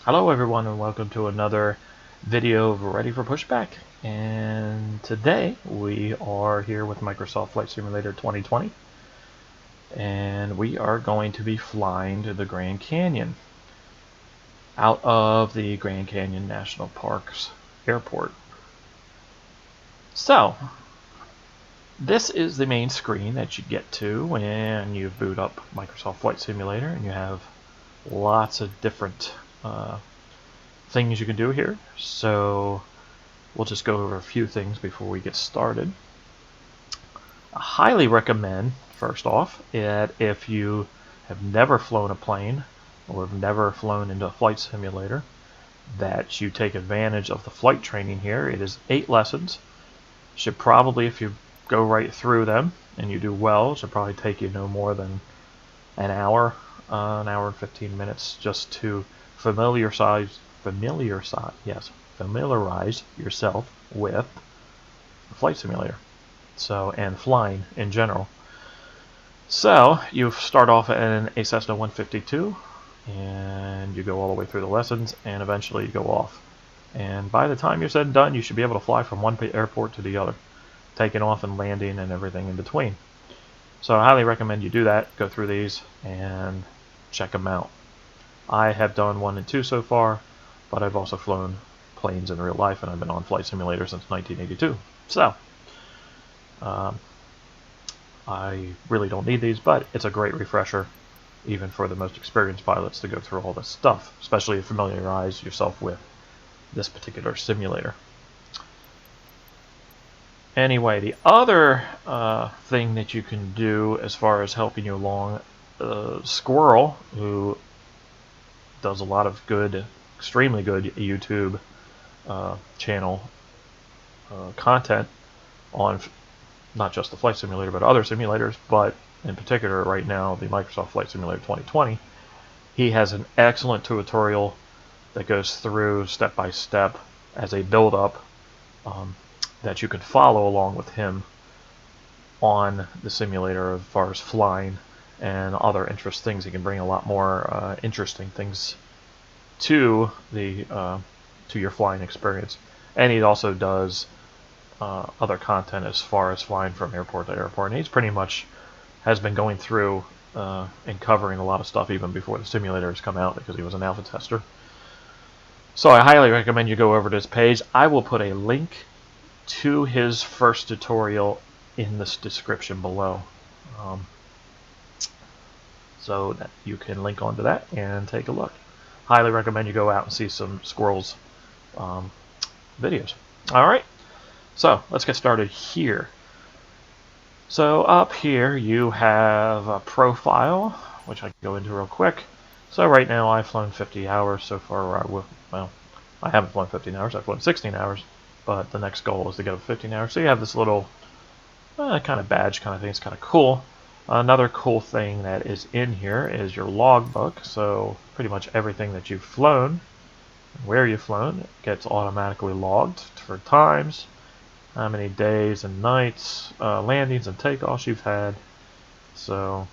Hello everyone and welcome to another video of Ready for Pushback. And today we are here with Microsoft Flight Simulator 2020 and we are going to be flying to the Grand Canyon out of the Grand Canyon National Park's airport. So this is the main screen that you get to when you boot up Microsoft Flight Simulator, and you have lots of different things you can do here. So we'll just go over a few things before we get started. I highly recommend, first off, that if you have never flown a plane or have never flown into a flight simulator, that you take advantage of the flight training here. It is 8 lessons. Should probably, if you go right through them and you do well, should probably take you no more than an hour and 15 minutes just to familiarize yourself with the flight simulator, and flying in general. So you start off in a Cessna 152 and you go all the way through the lessons, and eventually you go off. And by the time you're said and done, you should be able to fly from one airport to the other, taking off and landing and everything in between. So I highly recommend you do that, go through these and check them out. I have done 1 and 2 so far, but I've also flown planes in real life, and I've been on Flight Simulator since 1982. So I really don't need these, but it's a great refresher even for the most experienced pilots to go through all this stuff, especially to familiarize yourself with this particular simulator. Anyway, the other thing that you can do as far as helping you along, Squirrel, who does a lot of good, extremely good YouTube channel content on not just the Flight Simulator but other simulators, but in particular right now the Microsoft Flight Simulator 2020. He has an excellent tutorial that goes through step by step as a build-up that you can follow along with him on the simulator as far as flying and other interesting things. He can bring a lot more interesting things to the to your flying experience, and he also does other content as far as flying from airport to airport. And he's pretty much has been going through and covering a lot of stuff even before the simulator has come out, because he was an alpha tester. So I highly recommend you go over to his page. I will put a link to his first tutorial in this description below, so that you can link onto that and take a look. Highly recommend you go out and see some Squirrel's videos. Alright, so let's get started here. So up here you have a profile, which I can go into real quick. So right now I've flown 50 hours so far. Well, I haven't flown 15 hours, I've flown 16 hours, but the next goal is to get up to 15 hours. So you have this little kind of badge kind of thing. It's kind of cool. Another cool thing that is in here is your logbook. So pretty much everything that you've flown, where you've flown, gets automatically logged for times, how many days and nights, landings and takeoffs you've had. So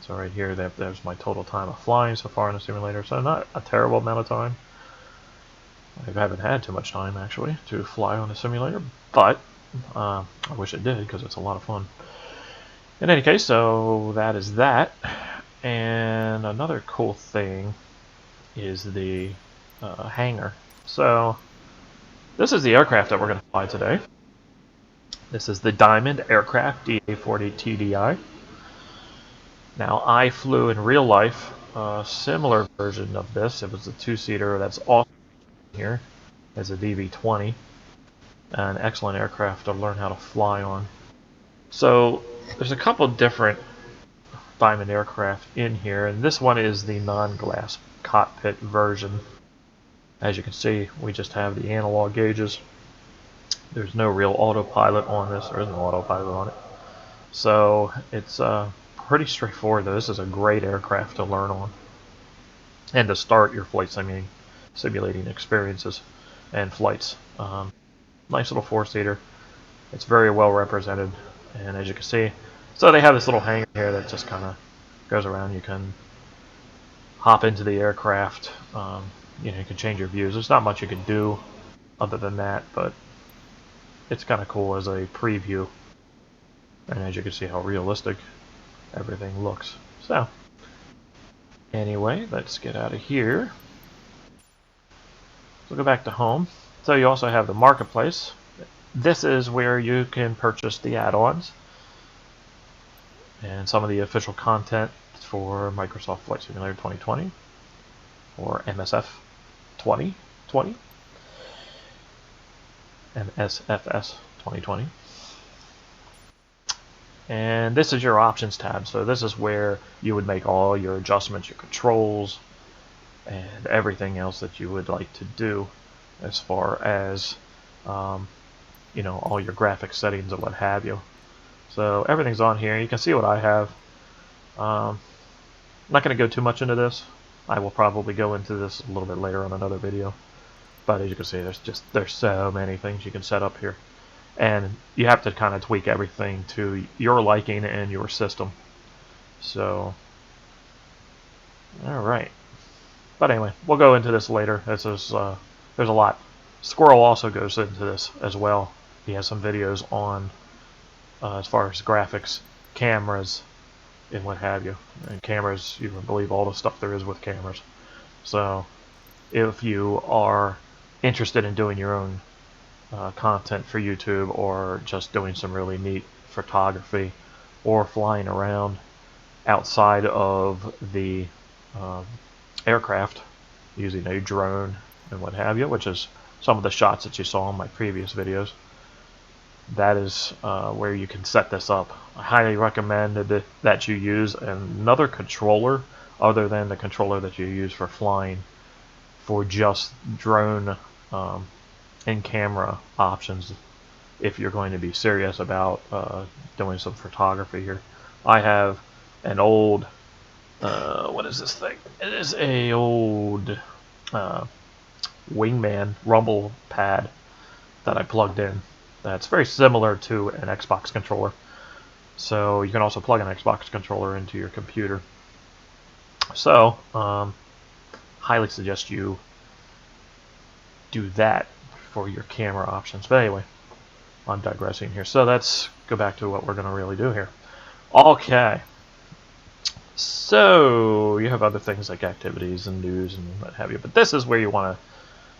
right here, there's my total time of flying so far in the simulator. So not a terrible amount of time. I haven't had too much time actually to fly on the simulator, but I wish it did, because it's a lot of fun. In any case, so that is that. And another cool thing is the hangar. So this is the aircraft that we're going to fly today. This is the Diamond aircraft, DA-40 TDI. Now I flew in real life a similar version of this. It was a 2-seater that's also here as a DV-20. An excellent aircraft to learn how to fly on. So there's a couple different Diamond aircraft in here, and this one is the non-glass cockpit version. As you can see, we just have the analog gauges. There's no real autopilot on this. There isn't an autopilot on it. So it's pretty straightforward, though. This is a great aircraft to learn on and to start your flight simulating experiences and flights. Nice little 4-seater. It's very well represented, and as you can see, so they have this little hangar here that just kind of goes around. You can hop into the aircraft you know, you can change your views. There's not much you can do other than that, but it's kind of cool as a preview. And as you can see how realistic everything looks. So, anyway, let's get out of here. So go back to home. So you also have the marketplace. This is where you can purchase the add-ons and some of the official content for Microsoft Flight Simulator 2020 or MSF 2020, MSFS 2020. And this is your options tab. So this is where you would make all your adjustments, your controls, and everything else that you would like to do as far as you know, all your graphic settings and what have you. So everything's on here. You can see what I have. I'm not going to go too much into this. I will probably go into this a little bit later on another video. But as you can see, there's so many things you can set up here. And you have to kind of tweak everything to your liking and your system. So, alright. But anyway, we'll go into this later. This is, there's a lot. Squirrel also goes into this as well. He has some videos on as far as graphics, cameras, and what have you. And cameras, you wouldn't believe all the stuff there is with cameras. So, if you are interested in doing your own content for YouTube, or just doing some really neat photography, or flying around outside of the aircraft using a drone and what have you, which is some of the shots that you saw in my previous videos, that is where you can set this up. I highly recommend that you use another controller other than the controller that you use for flying for just drone in-camera options if you're going to be serious about doing some photography here. I have an old, what is this thing? It is a old Wingman rumble pad that I plugged in. That's very similar to an Xbox controller. So you can also plug an Xbox controller into your computer. So, highly suggest you do that for your camera options. But anyway, I'm digressing here. So let's go back to what we're going to really do here. Okay. So you have other things like activities and news and what have you. But this is where you want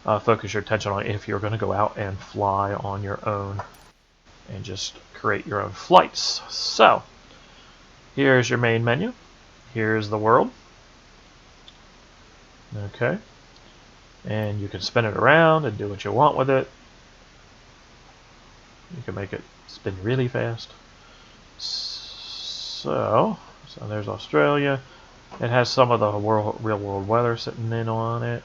to focus your attention on if you're going to go out and fly on your own and just create your own flights. So here's your main menu. Here's the world. Okay. And you can spin it around and do what you want with it. You can make it spin really fast. So there's Australia. It has some of the real world weather sitting in on it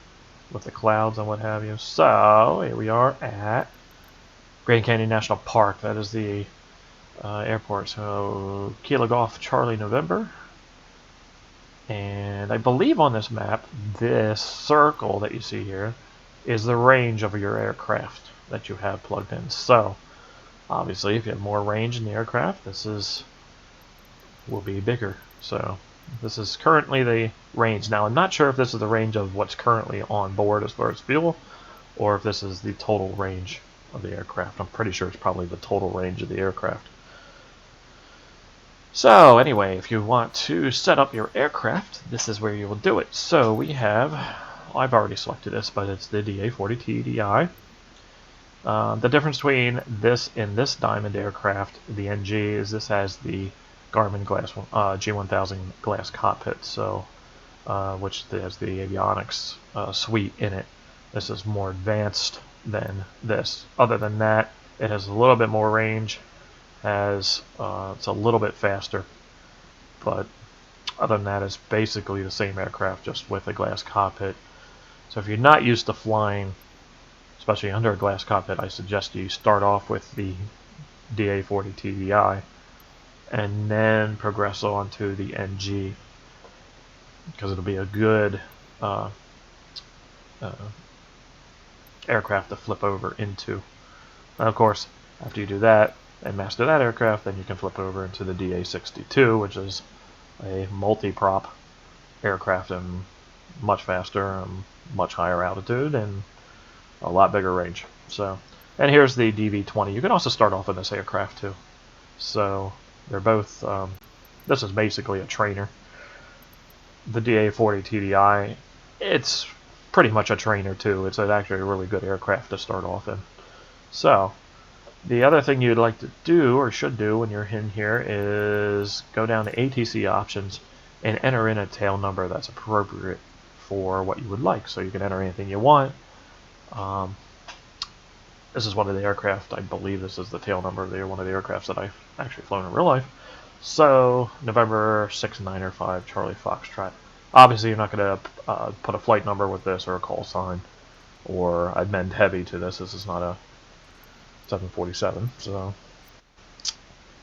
with the clouds and what have you. So here we are at Grand Canyon National Park. That is the airport. So Kilo Golf Charlie November. And I believe on this map, this circle that you see here is the range of your aircraft that you have plugged in. So obviously, if you have more range in the aircraft, this will be bigger. So this is currently the range. Now, I'm not sure if this is the range of what's currently on board as far as fuel, or if this is the total range of the aircraft. I'm pretty sure it's probably the total range of the aircraft. So anyway, if you want to set up your aircraft, this is where you will do it. So we have, I've already selected this, but it's the DA40 TDI. The difference between this and this Diamond aircraft, the NG, is this has the Garmin glass G1000 glass cockpit, so which has the Avionics suite in it. This is more advanced than this. Other than that, it has a little bit more range. It's a little bit faster, but other than that, it's basically the same aircraft, just with a glass cockpit. So if you're not used to flying, especially under a glass cockpit, I suggest you start off with the DA40 TDI and then progress on to the NG, because it'll be a good aircraft to flip over into. And of course, after you do that and master that aircraft, then you can flip over into the DA62, which is a multi-prop aircraft, and much faster, much higher altitude, and a lot bigger range. So, and here's the DV-20. You can also start off in this aircraft too. So they're both. This is basically a trainer. The DA-40 TDI, it's pretty much a trainer too. It's actually a really good aircraft to start off in. So the other thing you'd like to do, or should do, when you're in here is go down to ATC options and enter in a tail number that's appropriate for what you would like. So you can enter anything you want. This is one of the aircraft, I believe this is the tail number of one of the aircrafts that I've actually flown in real life. So November 695 Charlie Foxtrot. Obviously you're not going to put a flight number with this or a call sign or amend heavy to this. This is not a 747. So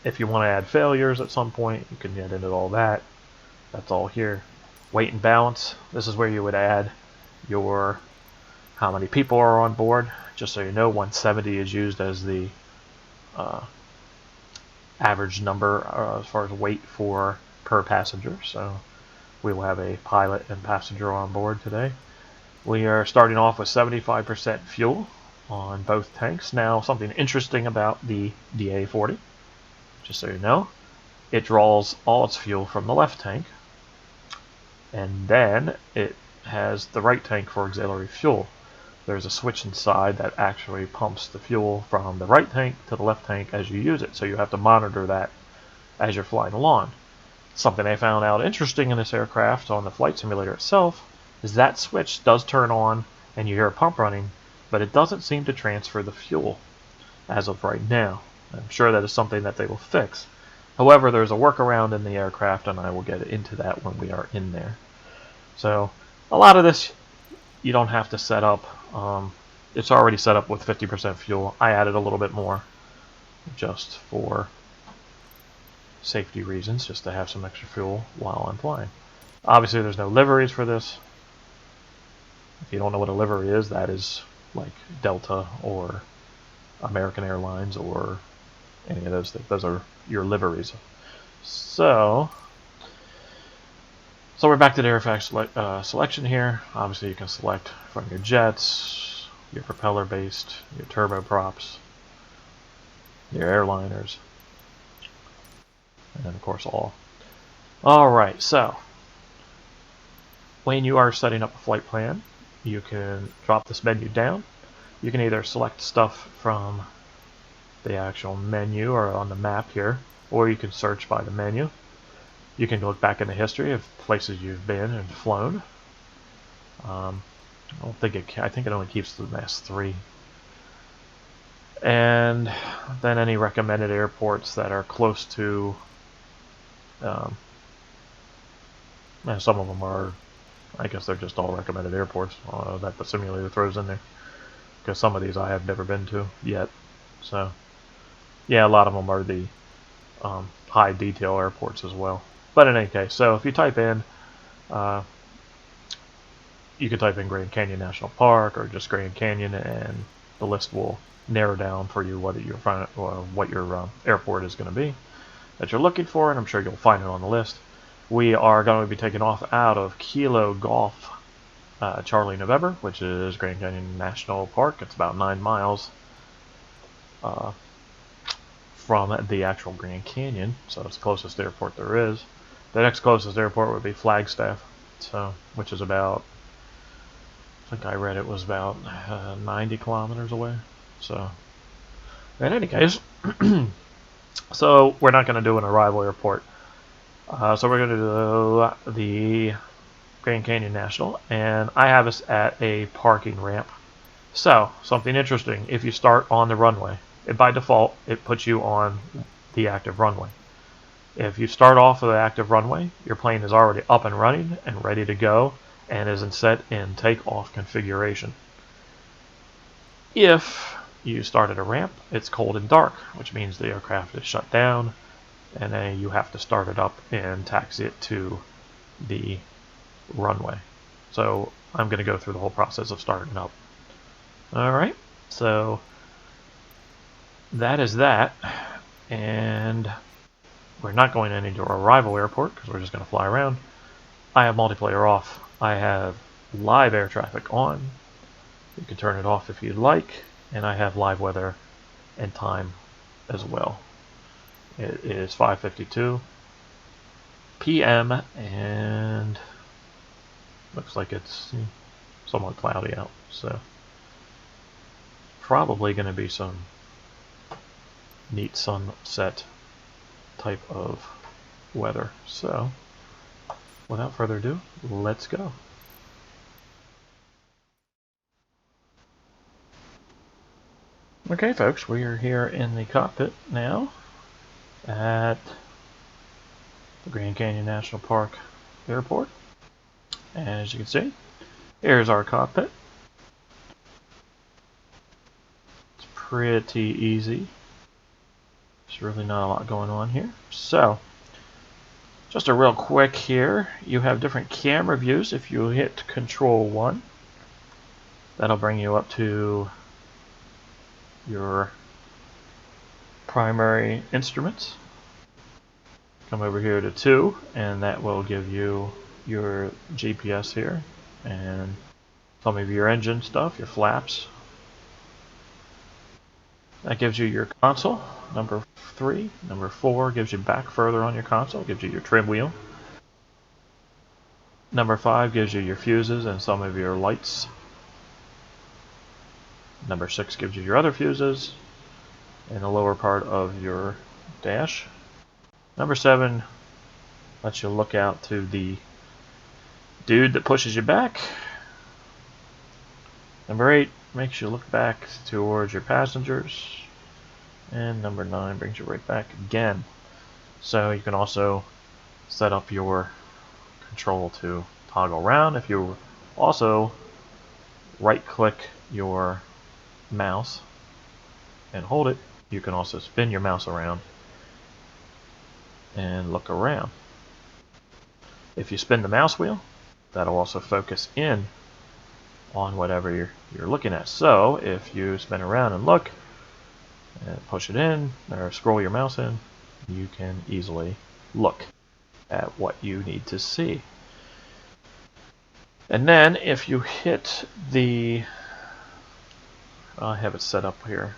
if you want to add failures at some point, you can get into all that. That's all here. Weight and balance. This is where you would add your how many people are on board. Just so you know, 170 is used as the average number as far as weight per passenger. So we will have a pilot and passenger on board today. We are starting off with 75% fuel on both tanks. Now, something interesting about the DA-40, just so you know, it draws all its fuel from the left tank, and then it has the right tank for auxiliary fuel. There's a switch inside that actually pumps the fuel from the right tank to the left tank as you use it, so you have to monitor that as you're flying along. Something I found out interesting in this aircraft on the flight simulator itself is that switch does turn on and you hear a pump running, but it doesn't seem to transfer the fuel as of right now. I'm sure that is something that they will fix. However, there's a workaround in the aircraft, and I will get into that when we are in there. So a lot of this you don't have to set up. It's already set up with 50% fuel. I added a little bit more just for safety reasons, just to have some extra fuel while I'm flying. Obviously there's no liveries for this. If you don't know what a livery is, that is like Delta or American Airlines or any of those things. Those are your liveries. So we're back to the aircraft selection here. Obviously you can select from your jets, your propeller based, your turboprops, your airliners, and then of course all. Alright, so when you are setting up a flight plan, you can drop this menu down. You can either select stuff from the actual menu or on the map here, or you can search by the menu. You can look back in the history of places you've been and flown. I think it only keeps the last 3. And then any recommended airports that are close to. Some of them are. I guess they're just all recommended airports that the simulator throws in there. Because some of these I have never been to yet. So, yeah, a lot of them are the high detail airports as well. But in any case, so if you type in, you can type in Grand Canyon National Park or just Grand Canyon, and the list will narrow down for you what your airport is going to be that you're looking for, and I'm sure you'll find it on the list. We are going to be taking off out of Kilo Golf Charlie November, which is Grand Canyon National Park. It's about 9 miles from the actual Grand Canyon, so it's the closest airport there is. The next closest airport would be Flagstaff, which is about, I think I read it was about 90 kilometers away. So, in any case, so we're not going to do an arrival airport. So we're going to do the Grand Canyon National, and I have us at a parking ramp. So, something interesting, if you start on the runway, by default, it puts you on the active runway. If you start off with the active runway, your plane is already up and running and ready to go and is set in takeoff configuration. If you start at a ramp, it's cold and dark, which means the aircraft is shut down, and then you have to start it up and taxi it to the runway. So I'm going to go through the whole process of starting up. Alright, so that is that, and we're not going into our arrival airport because we're just going to fly around. I have multiplayer off. I have live air traffic on. You can turn it off if you'd like. And I have live weather and time as well. It is 5:52 p.m. and looks like it's somewhat cloudy out. So probably going to be some neat sunset type of weather. So without further ado, let's go. Okay, folks, we are here in the cockpit now at the Grand Canyon National Park Airport. And as you can see, here's our cockpit. It's pretty easy. There's really not a lot going on here. So, just a real quick here, you have different camera views. If you hit Control 1, that'll bring you up to your primary instruments. Come over here to 2, and that will give you your GPS here and some of your engine stuff, your flaps. That gives you your console, number 3. Number 4 gives you back further on your console, gives you your trim wheel. Number 5 gives you your fuses and some of your lights. Number 6 gives you your other fuses in the lower part of your dash. Number 7 lets you look out to the dude that pushes you back. Number 8 makes you look back towards your passengers. And number 9 brings you right back again. So you can also set up your control to toggle around. If you also right click your mouse and hold it, you can also spin your mouse around and look around. If you spin the mouse wheel, that'll also focus in on whatever you're looking at. So if you spin around and look and push it in or scroll your mouse in, you can easily look at what you need to see. And then if you hit the, I have it set up here,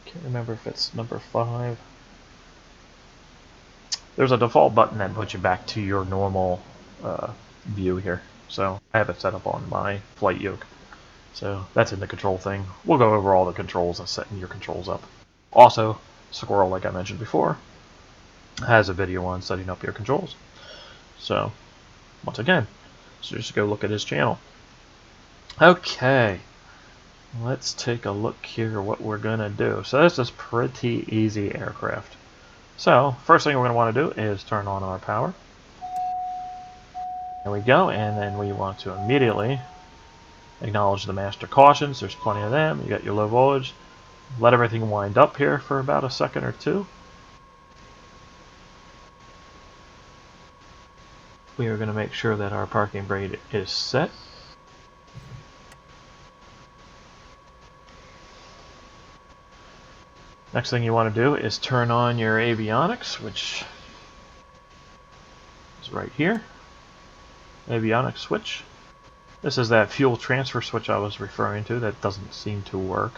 can't remember if it's number 5. There's a default button that puts you back to your normal view here. So I have it set up on my flight yoke. So that's in the control thing. We'll go over all the controls and setting your controls up. Also, Squirrel, like I mentioned before, has a video on setting up your controls. So, once again, so just go look at his channel. Okay, let's take a look here what we're going to do. So this is pretty easy aircraft. So, first thing we're going to want to do is turn on our power. There we go, and then we want to immediately acknowledge the master cautions. There's plenty of them. You got your low voltage. Let everything wind up here for about a second or two. We are going to make sure that our parking brake is set. Next thing you want to do is turn on your avionics, which is right here. Avionics switch. This is that fuel transfer switch I was referring to that doesn't seem to work.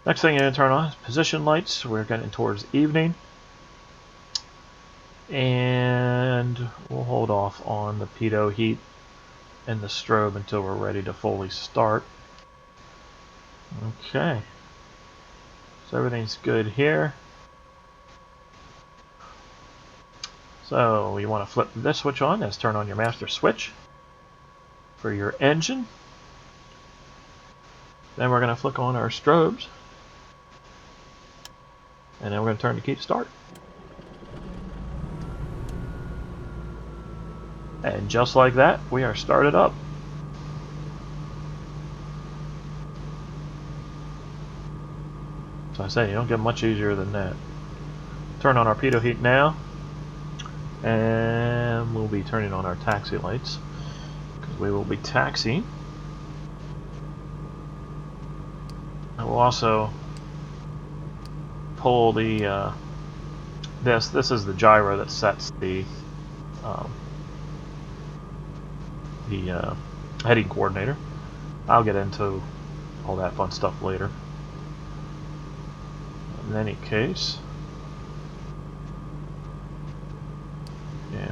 Next thing you're going to turn on is position lights. We're getting towards evening. And we'll hold off on the pitot heat and the strobe until we're ready to fully start. Okay. So everything's good here. So you want to flip this switch on. That's turn on your master switch for your engine. Then we're going to flick on our strobes. And then we're going to turn to keep start. And just like that, we are started up. So I say, you don't get much easier than that. Turn on our pitot heat now. And we'll be turning on our taxi lights, because we will be taxiing. And we'll also pull the this is the gyro that sets the the heading coordinator. I'll get into all that fun stuff later. In any case, yeah,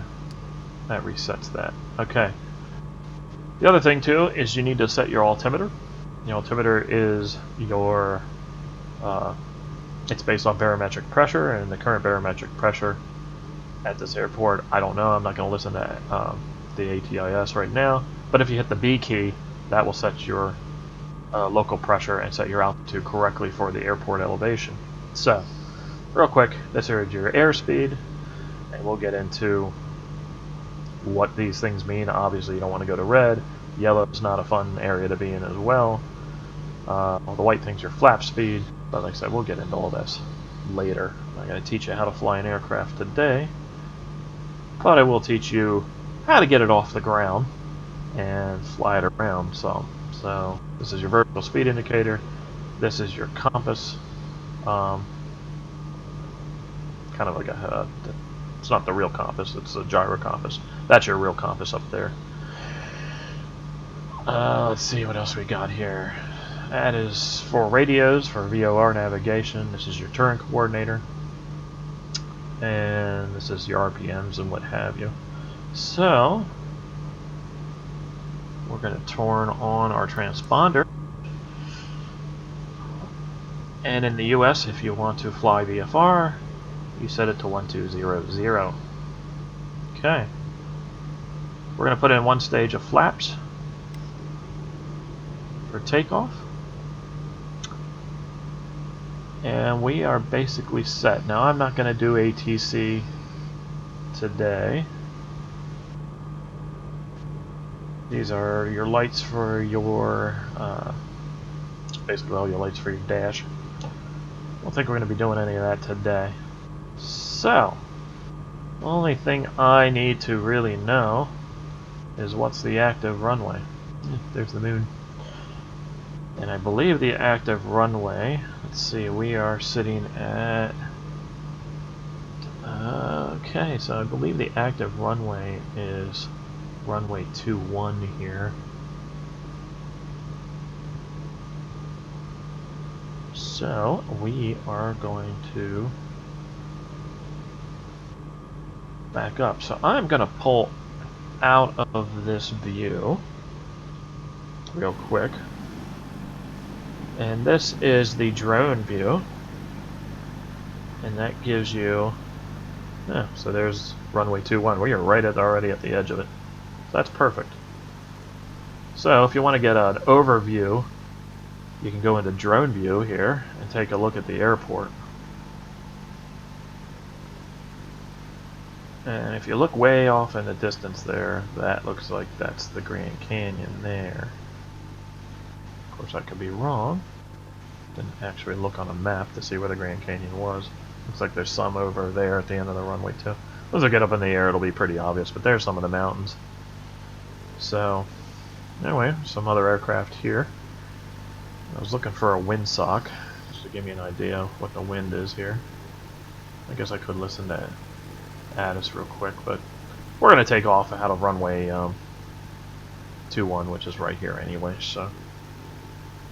that resets that. Okay. The other thing too is you need to set your altimeter. The altimeter is your, it's based on barometric pressure, and the current barometric pressure at this airport, I don't know, I'm not going to listen to the ATIS right now, but if you hit the B key, that will set your local pressure and set your altitude correctly for the airport elevation. So, real quick, this is your airspeed, and we'll get into what these things mean. Obviously, you don't want to go to red. Yellow is not a fun area to be in as well. The white thing's your flap speed, but like I said, we'll get into all this later. I'm going to teach you how to fly an aircraft today, but I will teach you how to get it off the ground and fly it around some. So this is your vertical speed indicator. This is your compass. Kind of like a, it's not the real compass, it's a gyro compass. That's your real compass up there. Let's see what else we got here. That is for radios, for VOR navigation. This is your turn coordinator. And this is your RPMs and what have you. So, we're going to turn on our transponder. And in the US, if you want to fly VFR, you set it to 1200. Okay. We're going to put in one stage of flaps for takeoff. And we are basically set. Now I'm not going to do ATC today. These are your lights for your, basically all your lights for your dash. I don't think we're going to be doing any of that today. So, the only thing I need to really know is what's the active runway. There's the moon. And I believe the active runway, let's see, we are sitting at, okay, so I believe the active runway is runway 21 here. So we are going to back up. So I'm going to pull out of this view real quick. And this is the drone view. And that gives you, yeah, so there's runway 21. We are right at already at the edge of it. So that's perfect. So if you want to get an overview, you can go into drone view here and take a look at the airport. And if you look way off in the distance there, that looks like that's the Grand Canyon there. Of course, I could be wrong. Didn't actually look on a map to see where the Grand Canyon was. Looks like there's some over there at the end of the runway too. As I get up in the air, it'll be pretty obvious, but there's some of the mountains. So, anyway, some other aircraft here. I was looking for a windsock, just to give me an idea of what the wind is here. I guess I could listen to ATIS real quick, but we're going to take off out of runway 21, which is right here anyway, so.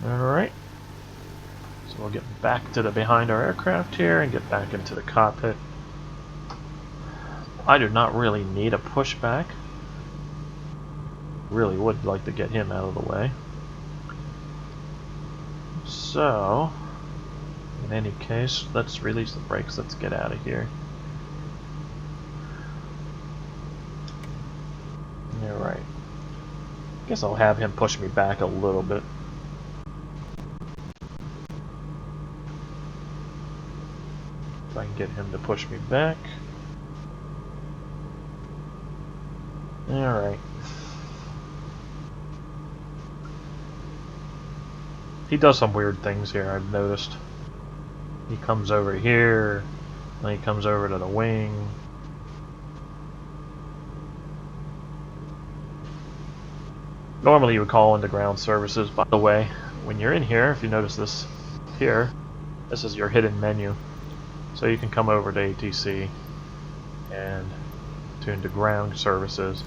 Alright. So we'll get back to the behind our aircraft here and get back into the cockpit. I do not really need a pushback. Really would like to get him out of the way. So, in any case, let's release the brakes. Let's get out of here. Alright. Guess I'll have him push me back a little bit. If I can get him to push me back. Alright. He does some weird things here, I've noticed. He comes over here, then he comes over to the wing. Normally you would call into ground services. By the way, when you're in here, if you notice this here, this is your hidden menu. So you can come over to ATC and tune to ground services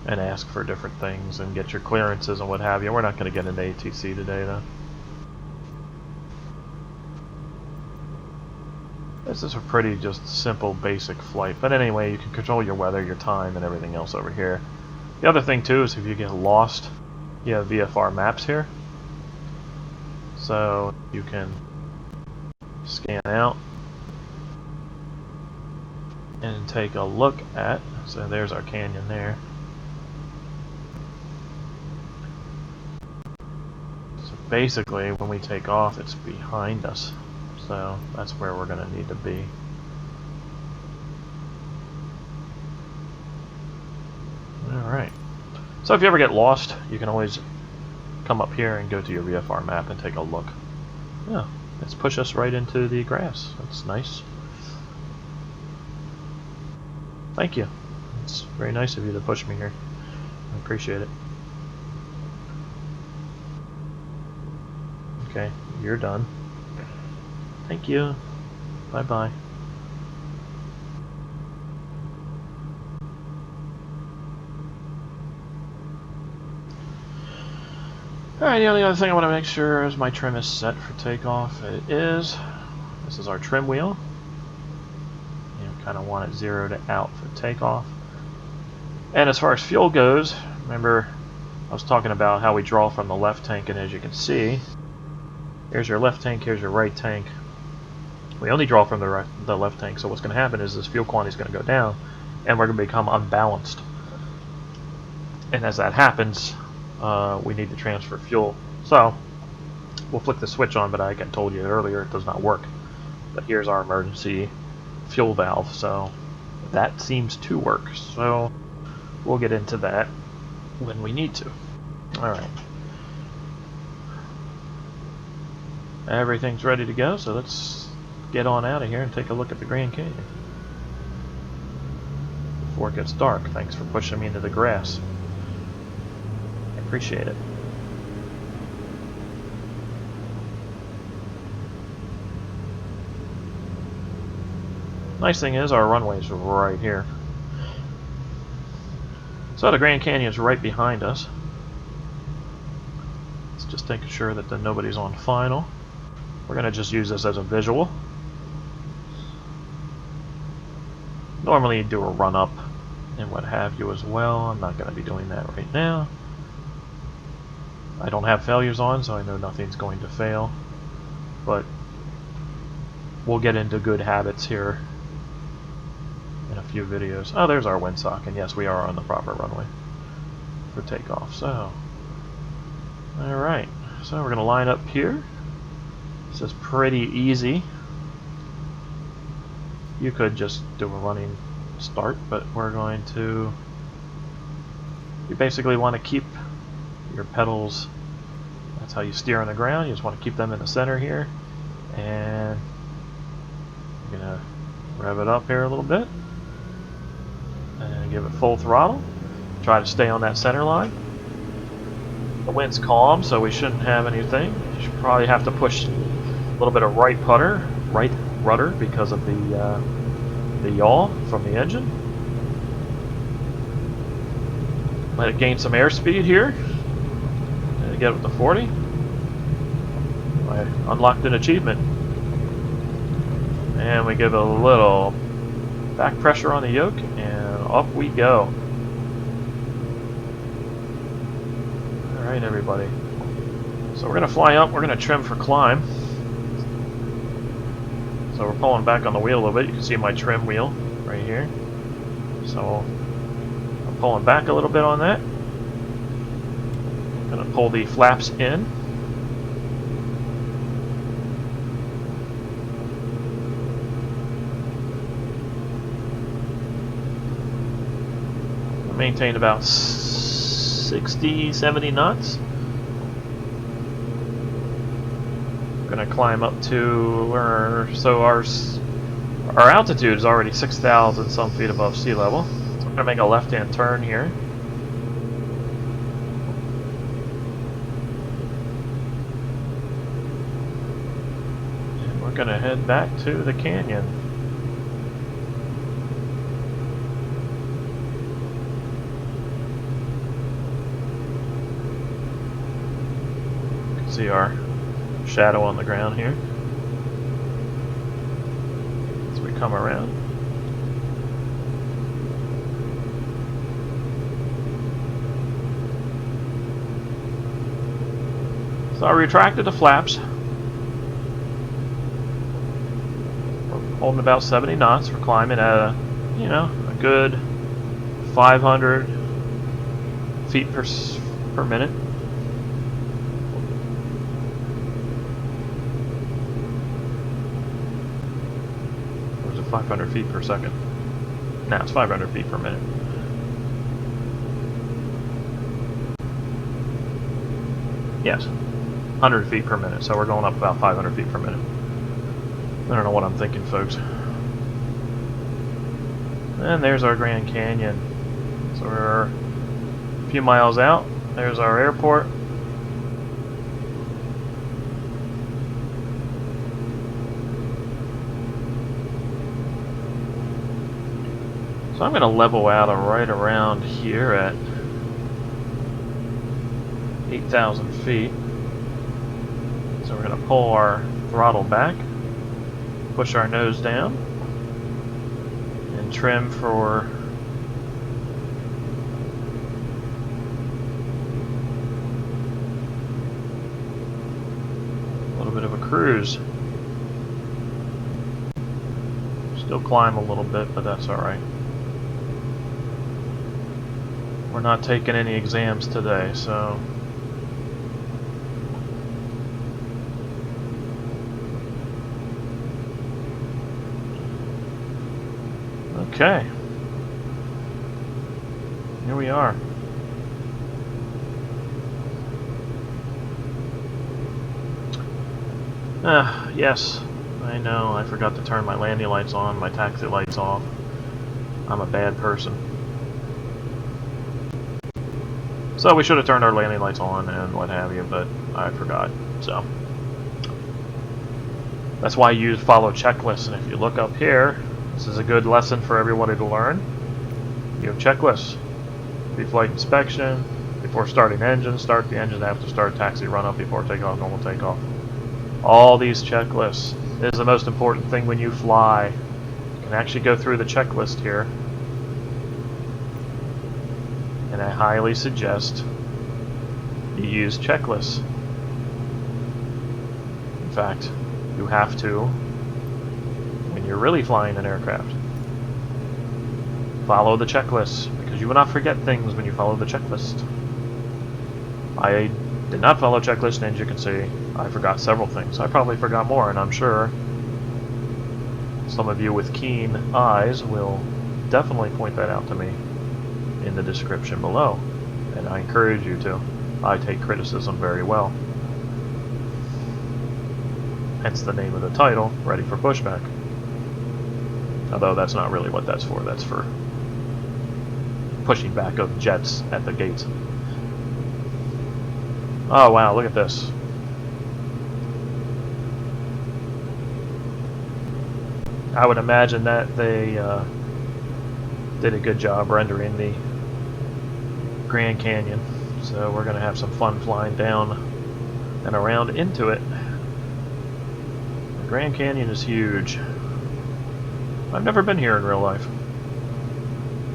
and ask for different things and get your clearances and what have you. We're not going to get into ATC today, though. This is a pretty just simple, basic flight. But anyway, you can control your weather, your time, and everything else over here. The other thing, too, is if you get lost, you have VFR maps here. So you can scan out and take a look at. So there's our canyon there. So basically, when we take off, it's behind us. So that's where we're going to need to be. Alright. So if you ever get lost, you can always come up here and go to your VFR map and take a look. Yeah, let's push us right into the grass. That's nice. Thank you. It's very nice of you to push me here. I appreciate it. Okay, you're done. Thank you. Bye-bye. Alright, the only other thing I want to make sure is my trim is set for takeoff. It is. This is our trim wheel. You kind of want it zeroed out for takeoff. And as far as fuel goes, remember I was talking about how we draw from the left tank, and as you can see, here's your left tank, here's your right tank. We only draw from the left tank, so what's going to happen is this fuel quantity is going to go down, and we're going to become unbalanced. And as that happens, we need to transfer fuel. So we'll flick the switch on, but like I told you earlier, it does not work. But here's our emergency fuel valve, so that seems to work. So we'll get into that when we need to. Alright. Everything's ready to go, so let's get on out of here and take a look at the Grand Canyon before it gets dark. Thanks for pushing me into the grass. I appreciate it. Nice thing is our runway's right here. So the Grand Canyon's right behind us. Let's just making sure that nobody's on final. We're going to just use this as a visual. Normally you do a run-up and what have you as well. I'm not going to be doing that right now. I don't have failures on, so I know nothing's going to fail. But we'll get into good habits here in a few videos. Oh, there's our windsock, and yes, we are on the proper runway for takeoff. So, alright, so we're going to line up here. This is pretty easy. You could just do a running start, but we're going to... You basically want to keep your pedals, that's how you steer on the ground. You just want to keep them in the center here. And I'm going to rev it up here a little bit. And give it full throttle. Try to stay on that center line. The wind's calm, so we shouldn't have anything. You should probably have to push a little bit of right rudder because of the yaw from the engine. Let it gain some airspeed here. And get it with the 40. I unlocked an achievement. And we give it a little back pressure on the yoke, and up we go. Alright, everybody. So we're going to fly up, we're going to trim for climb. So we're pulling back on the wheel a little bit. You can see my trim wheel right here. So I'm pulling back a little bit on that. I'm going to pull the flaps in. Maintain about 60, 70 knots. Going to climb up to our altitude is already 6,000 some feet above sea level. So I'm going to make a left-hand turn here. And we're going to head back to the canyon. see our shadow on the ground here as we come around. So I retracted the flaps. We're holding about 70 knots. We're climbing at a, you know, a good 500 feet per minute. Or is it 500 feet per second? No, it's 500 feet per minute. Yes, 100 feet per minute. So we're going up about 500 feet per minute. I don't know what I'm thinking, folks. And there's our Grand Canyon. So we're a few miles out. There's our airport. So I'm going to level out right around here at 8,000 feet. So we're going to pull our throttle back, push our nose down, and trim for a little bit of a cruise. Still climb a little bit, but that's alright. We're not taking any exams today, so okay, here we are. Yes, I know, I forgot to turn my landing lights on, my taxi lights off. I'm a bad person. So we should have turned our landing lights on and what have you, but I forgot, so. That's why you follow checklists, and if you look up here, this is a good lesson for everybody to learn. You have checklists. Pre-flight inspection, before starting engine, start the engine after start, taxi run up before takeoff, normal takeoff. All these checklists is the most important thing when you fly. You can actually go through the checklist here. And I highly suggest you use checklists. In fact, you have to when you're really flying an aircraft. Follow the checklist, because you will not forget things when you follow the checklist. I did not follow checklist, and as you can see, I forgot several things. I probably forgot more, and I'm sure some of you with keen eyes will definitely point that out to me in the description below, and I encourage you to. I take criticism very well. Hence the name of the title, Ready for Pushback. Although that's not really what that's for. That's for pushing back of jets at the gates. Oh wow, look at this. I would imagine that they did a good job rendering the Grand Canyon. So we're going to have some fun flying down and around into it. The Grand Canyon is huge. I've never been here in real life.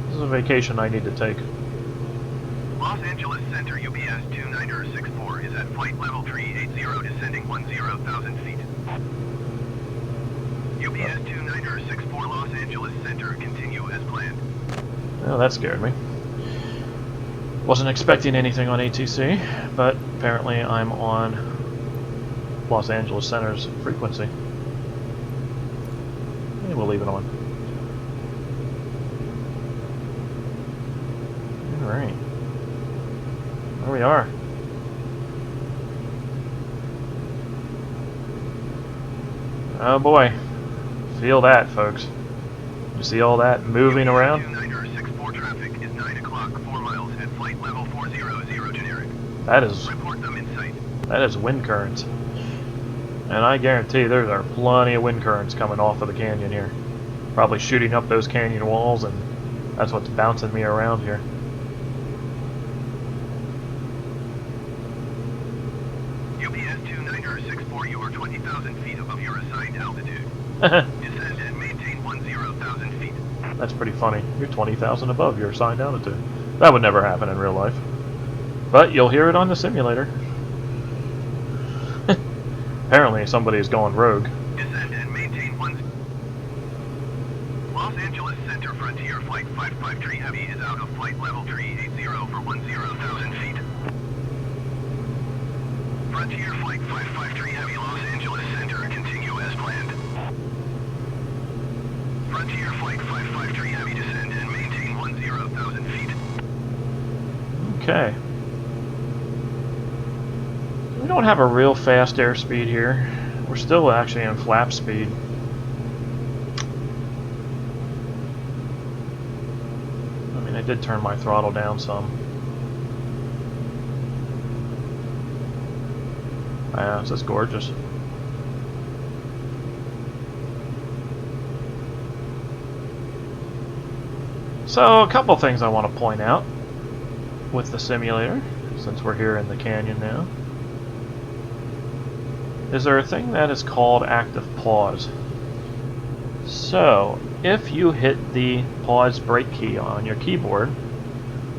This is a vacation I need to take. Los Angeles Center UPS 2964 is at flight level 380 descending 10,000 feet. UPS 2964 Los Angeles Center, continue as planned. Well, that scared me. Wasn't expecting anything on ATC, but apparently I'm on Los Angeles Center's frequency. And we'll leave it on. Alright. There we are. Oh boy. Feel that, folks. You see all that moving around? 2964 traffic is 9 o'clock, 4 miles at flight level 400 generic. That is Report them in sight. That is wind currents. And I guarantee there are plenty of wind currents coming off of the canyon here. Probably shooting up those canyon walls, and that's what's bouncing me around here. UPS Descend and maintain 10,000 feet. That's pretty funny. You're 20,000 above your assigned altitude. That would never happen in real life. But you'll hear it on the simulator. Apparently somebody's going rogue. Descend and maintain Los Angeles Center Frontier Flight 553 Heavy is out of flight level 380 for 10,000 feet. Frontier Flight 553 Heavy Los Angeles Center, continue as planned. Frontier Flight 553 Heavy descend and maintain 10,000 feet. Okay. We don't have a real fast airspeed here. We're still actually in flap speed. I mean, I did turn my throttle down some. Yeah, this is gorgeous. So, a couple things I want to point out with the simulator, since we're here in the canyon now. Is there a thing that is called active pause? So, if you hit the pause brake key on your keyboard,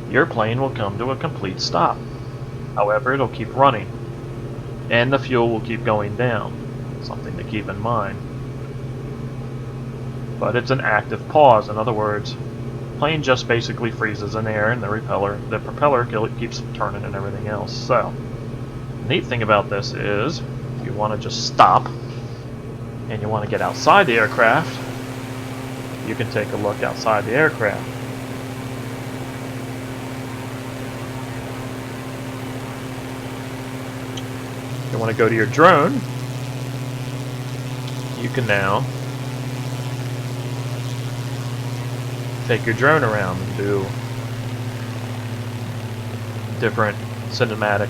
your plane will come to a complete stop. However, it'll keep running, and the fuel will keep going down. Something to keep in mind. But it's an active pause. In other words, the plane just basically freezes in air, and the propeller keeps turning and everything else. So, the neat thing about this is, if you want to just stop and you want to get outside the aircraft, you can take a look outside the aircraft. If you want to go to your drone, you can now take your drone around and do different cinematic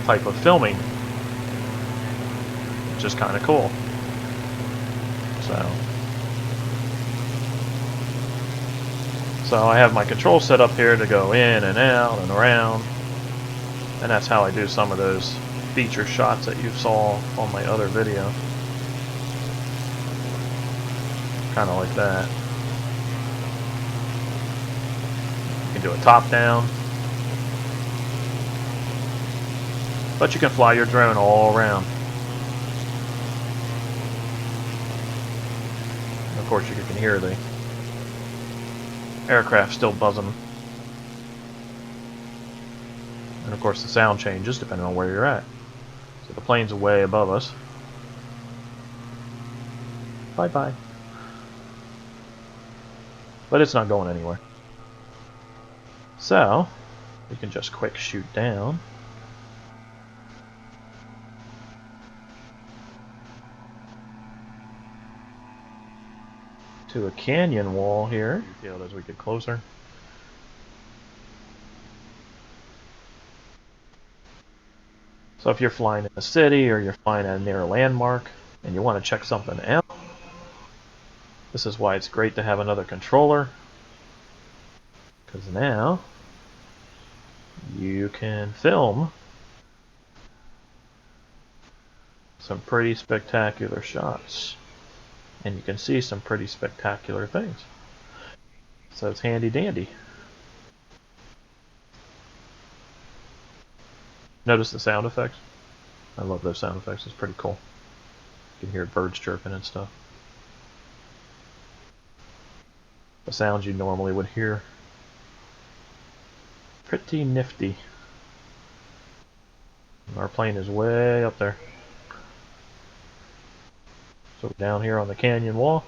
type of filming, which is kind of cool. So I have my control set up here to go in and out and around, and that's how I do some of those feature shots that you saw on my other video. Kind of like that. You can do a top down, but you can fly your drone all around. And of course, you can hear the aircraft still buzzing. And of course, the sound changes depending on where you're at. So the plane's way above us. Bye-bye. But it's not going anywhere. So, we can just quick shoot down. To a canyon wall here. You feel it as we get closer. So if you're flying in a city or you're flying near a landmark and you want to check something out, this is why it's great to have another controller, because now you can film some pretty spectacular shots. And you can see some pretty spectacular things. So it's handy dandy. Notice the sound effects? I love those sound effects. It's pretty cool. You can hear birds chirping and stuff. The sounds you normally would hear. Pretty nifty. And our plane is way up there. So we're down here on the canyon wall.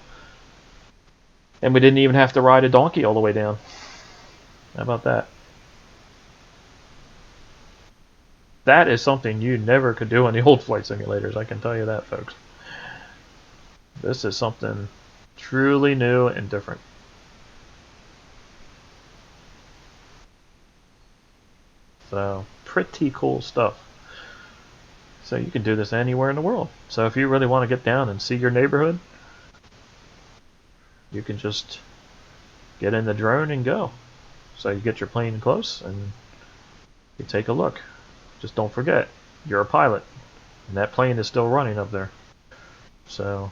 And we didn't even have to ride a donkey all the way down. How about that? That is something you never could do in the old flight simulators, I can tell you that, folks. This is something truly new and different. So, pretty cool stuff. So you can do this anywhere in the world. So if you really want to get down and see your neighborhood, you can just get in the drone and go. So you get your plane close and you take a look. Just don't forget, you're a pilot. And that plane is still running up there. So,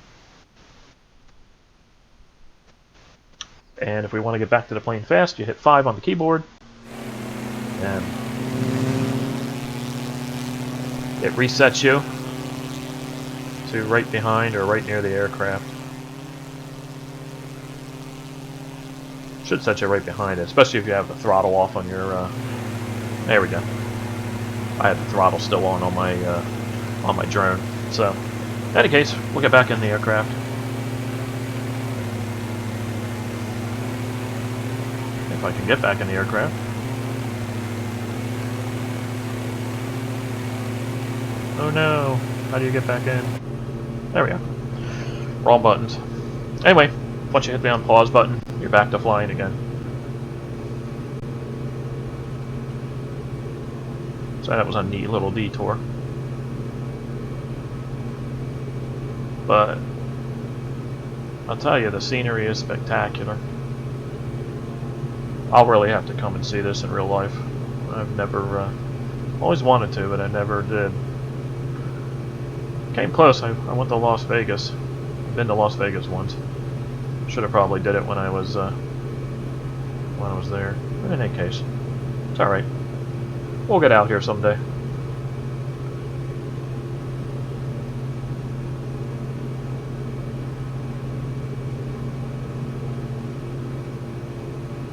and if we want to get back to the plane fast, you hit 5 on the keyboard, and it resets you to right behind or right near the aircraft. Should set you right behind it, especially if you have the throttle off on your. There we go. I had the throttle still on my drone. So, in any case, we'll get back in the aircraft. If I can get back in the aircraft. Oh no! How do you get back in? There we go. Wrong buttons. Anyway, once you hit the unpause button, you're back to flying again. So that was a neat little detour. But I'll tell you, the scenery is spectacular. I'll really have to come and see this in real life. I've never, always wanted to, but I never did. Came close. I went to Las Vegas. Been to Las Vegas once. Should have probably did it when I was there. But in any case, it's all right. We'll get out here someday.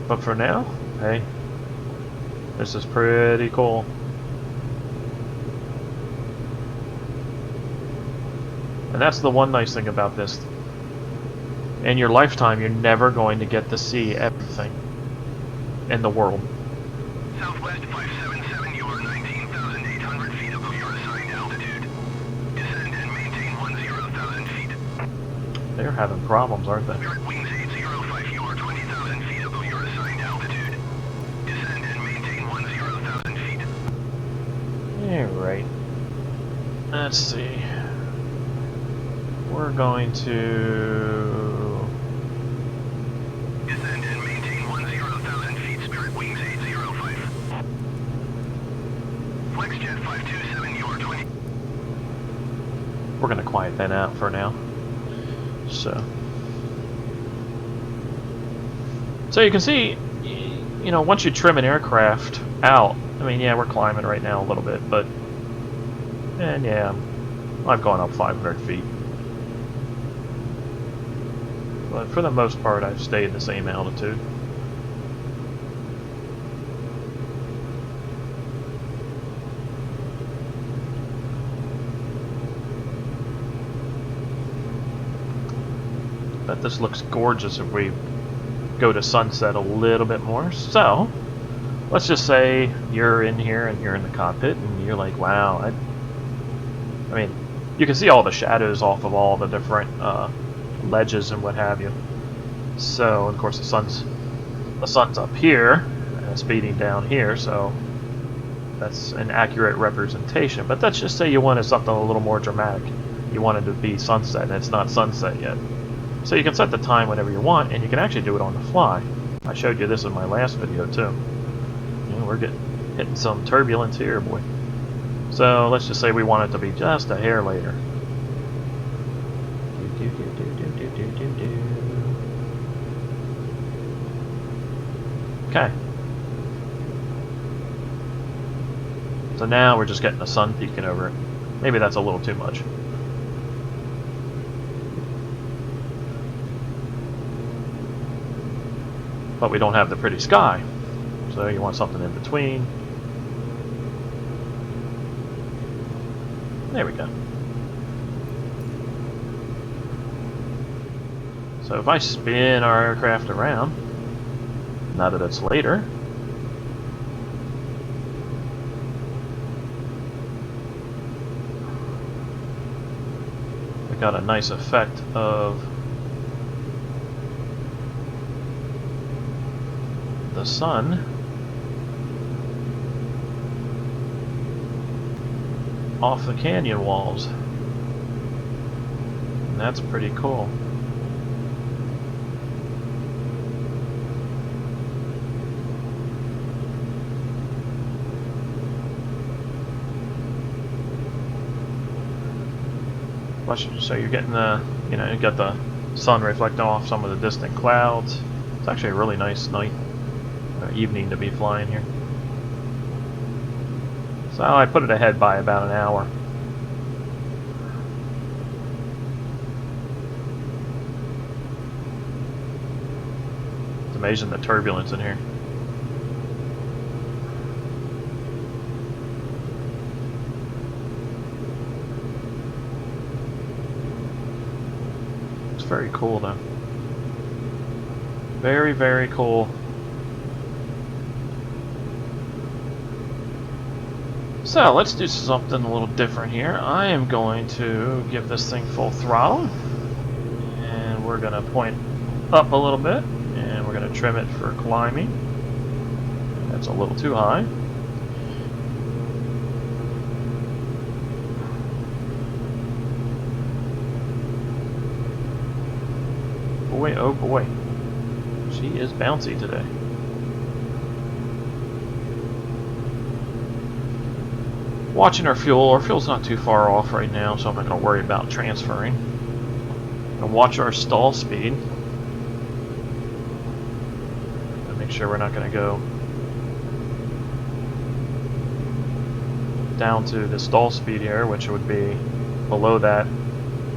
But for now, hey, this is pretty cool. And that's the one nice thing about this. In your lifetime, you're never going to get to see everything in the world. Southwest 577, you are 19,800 feet above your assigned altitude. Descend and maintain 10,000 feet. They're having problems, aren't they? Spirit Wings 805, you are 20,000 feet above your assigned altitude. Descend and maintain 10,000 feet. Alright. Let's see. We're going to... Descend and maintain 10,000 feet, Spirit Wings 805. FlexJet 527, you are 20. We're going to quiet that out for now. So you can see, you know, once you trim an aircraft out, I mean, yeah, we're climbing right now a little bit, but, and yeah, I've gone up 500 feet. But for the most part, I've stayed the same altitude. But this looks gorgeous if we go to sunset a little bit more. So, let's just say you're in here and you're in the cockpit and you're like, wow, I mean, you can see all the shadows off of all the different ledges and what have you. So, of course, the sun's up here, speeding down here, so that's an accurate representation. But let's just say you wanted something a little more dramatic. You wanted to be sunset, and it's not sunset yet. So you can set the time whenever you want, and you can actually do it on the fly. I showed you this in my last video too. You know, we're hitting some turbulence here, boy. So let's just say we want it to be just a hair later. Okay. So now we're just getting the sun peeking over it. Maybe that's a little too much. But we don't have the pretty sky. So you want something in between. There we go. So if I spin our aircraft around, now that it's later, we got a nice effect of the sun off the canyon walls. And that's pretty cool. So you're getting the, you got the sun reflecting off some of the distant clouds. It's actually a really nice night or evening to be flying here. So I put it ahead by about an hour. It's amazing the turbulence in here. It's very cool though. Very, very cool. So let's do something a little different here. I am going to give this thing full throttle, and we're going to point up a little bit, and we're going to trim it for climbing. That's a little too high. Boy, oh boy, she is bouncy today. Watching our fuel's not too far off right now, so I'm not going to worry about transferring. And watch our stall speed. To make sure we're not going to go down to the stall speed here, which would be below that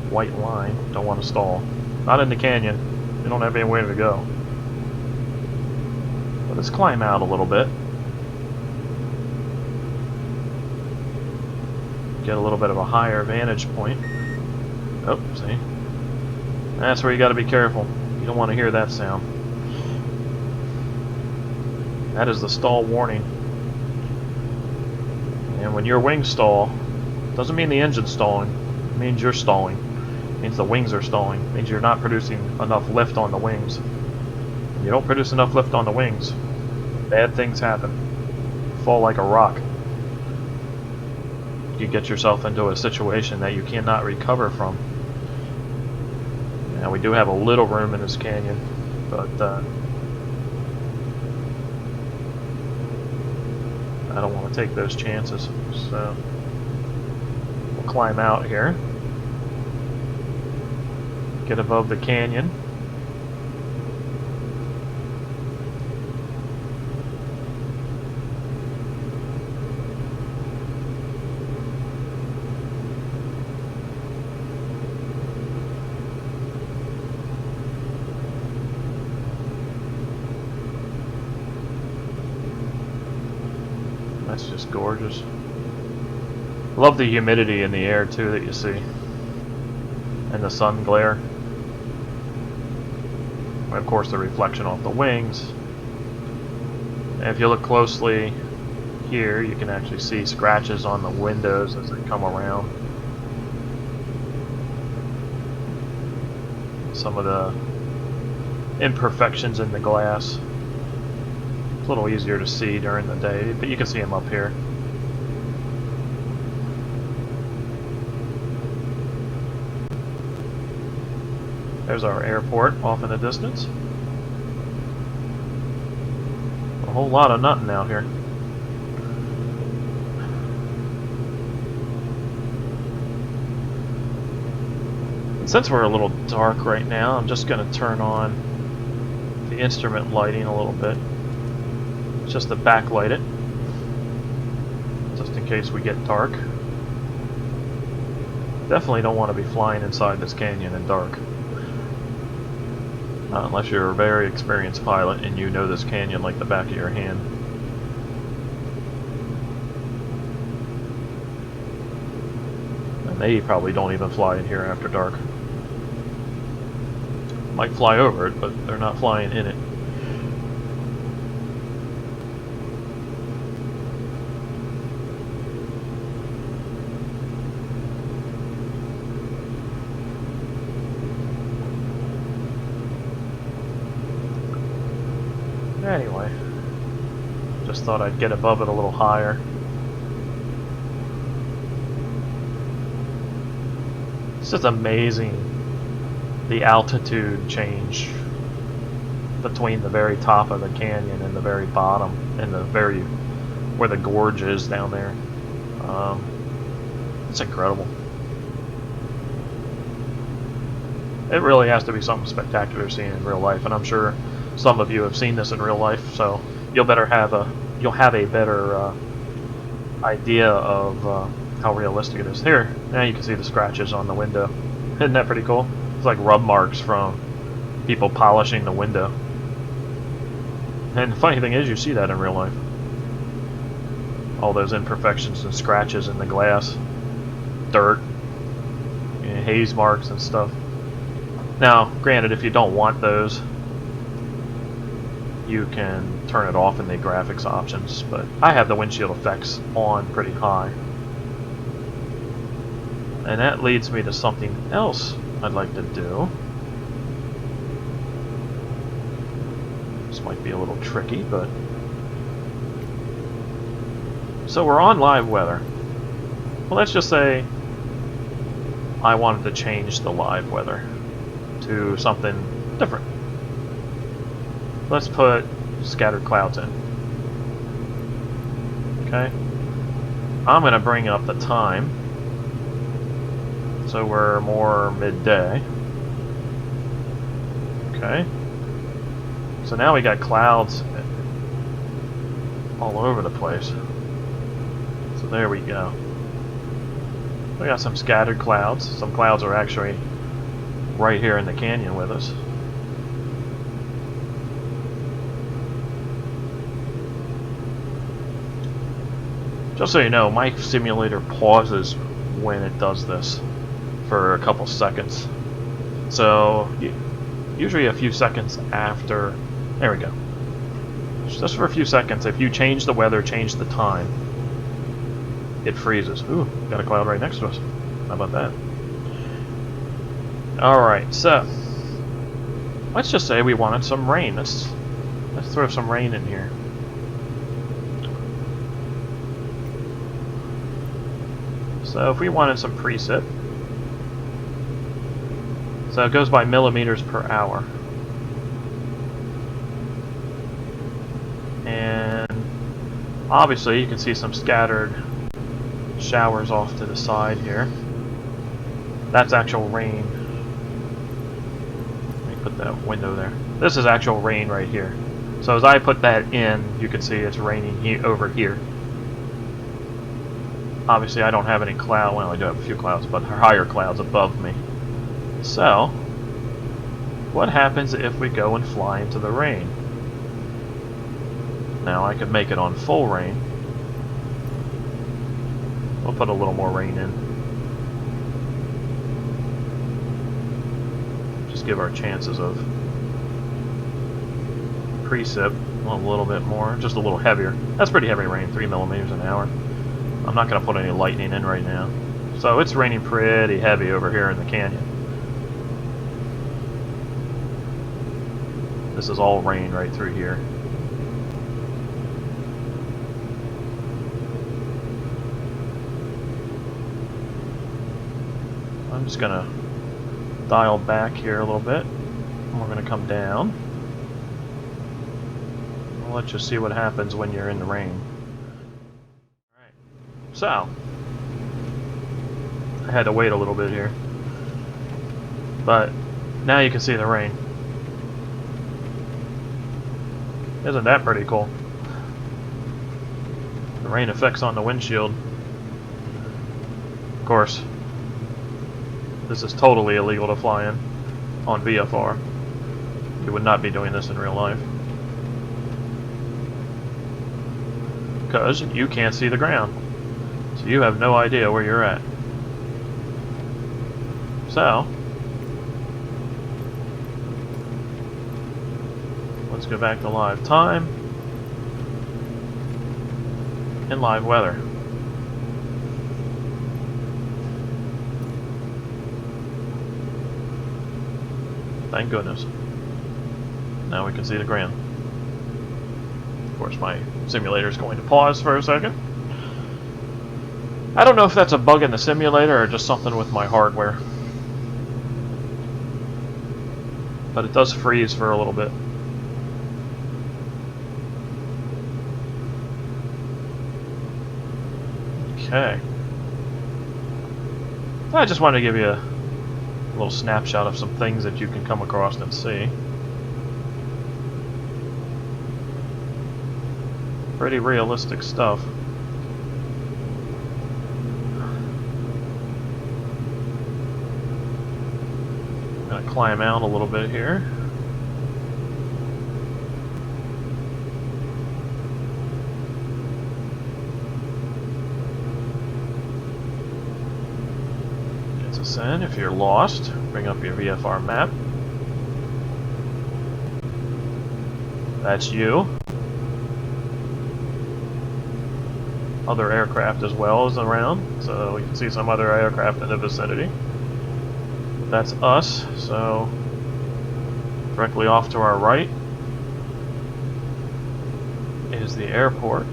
white line. Don't want to stall. Not in the canyon. You don't have anywhere to go. But let's climb out a little bit. Get a little bit of a higher vantage point. Oh, see? That's where you got to be careful. You don't want to hear that sound. That is the stall warning. And when your wings stall, doesn't mean the engine's stalling. It means you're stalling. It means the wings are stalling. It means you're not producing enough lift on the wings. When you don't produce enough lift on the wings, bad things happen. You fall like a rock. You get yourself into a situation that you cannot recover from. Now we do have a little room in this canyon, but I don't want to take those chances. So we'll climb out here, get above the canyon. That's just gorgeous. Love the humidity in the air too that you see, and the sun glare. And of course the reflection off the wings. And if you look closely here, you can actually see scratches on the windows as they come around. Some of the imperfections in the glass. A little easier to see during the day, but you can see them up here. There's our airport off in the distance. A whole lot of nothing out here. And since we're a little dark right now, I'm just going to turn on the instrument lighting a little bit. Just to backlight it, just in case we get dark. Definitely don't want to be flying inside this canyon in dark. Unless you're a very experienced pilot and you know this canyon like the back of your hand. And they probably don't even fly in here after dark. Might fly over it, but they're not flying in it. Anyway, just thought I'd get above it a little higher. It's just amazing the altitude change between the very top of the canyon and the very bottom, and the very where the gorge is down there. It's incredible. it really has to be something spectacular seeing in real life, and I'm sure some of you have seen this in real life, so you'll have a better idea of how realistic it is. Here, now you can see the scratches on the window. Isn't that pretty cool? It's like rub marks from people polishing the window. And the funny thing is, you see that in real life. All those imperfections and scratches in the glass, dirt, and haze marks and stuff. Now, granted, if you don't want those, you can turn it off in the graphics options, but I have the windshield effects on pretty high. And that leads me to something else I'd like to do. This might be a little tricky, but... So we're on live weather. Well, let's just say I wanted to change the live weather to something different. Let's put scattered clouds in. Okay. I'm going to bring up the time. So we're more midday. Okay. So now we got clouds all over the place. So there we go. We got some scattered clouds. Some clouds are actually right here in the canyon with us. Just so you know, my simulator pauses when it does this for a couple seconds. So usually a few seconds after, there we go. Just for a few seconds, if you change the weather, change the time, it freezes. Ooh, got a cloud right next to us. How about that? Alright, so let's just say we wanted some rain. Let's throw some rain in here. So if we wanted some precip, so it goes by millimeters per hour. And obviously you can see some scattered showers off to the side here. That's actual rain. Let me put that window there. This is actual rain right here. So as I put that in, you can see it's raining over here. Obviously I don't have any cloud, well I do have a few clouds, but higher clouds above me. So, what happens if we go and fly into the rain? Now I could make it on full rain. We'll put a little more rain in. Just give our chances of precip a little bit more, just a little heavier. That's pretty heavy rain, 3 millimeters an hour. I'm not going to put any lightning in right now. So it's raining pretty heavy over here in the canyon. This is all rain right through here. I'm just going to dial back here a little bit. We're going to come down. I'll let you see what happens when you're in the rain. Alright, so I had to wait a little bit here. But now you can see the rain. Isn't that pretty cool? The rain effects on the windshield. Of course, this is totally illegal to fly in on VFR. You would not be doing this in real life. Because you can't see the ground. So you have no idea where you're at. So, let's go back to live time and live weather. Thank goodness. Now we can see the ground. Of course, my simulator is going to pause for a second. I don't know if that's a bug in the simulator or just something with my hardware. But it does freeze for a little bit. Okay. I just wanted to give you A little snapshot of some things that you can come across and see. Pretty realistic stuff. I'm gonna climb out a little bit here. Ascend. If you're lost, bring up your VFR map. That's you. Other aircraft as well is around, so we can see some other aircraft in the vicinity. That's us, so directly off to our right is the airport.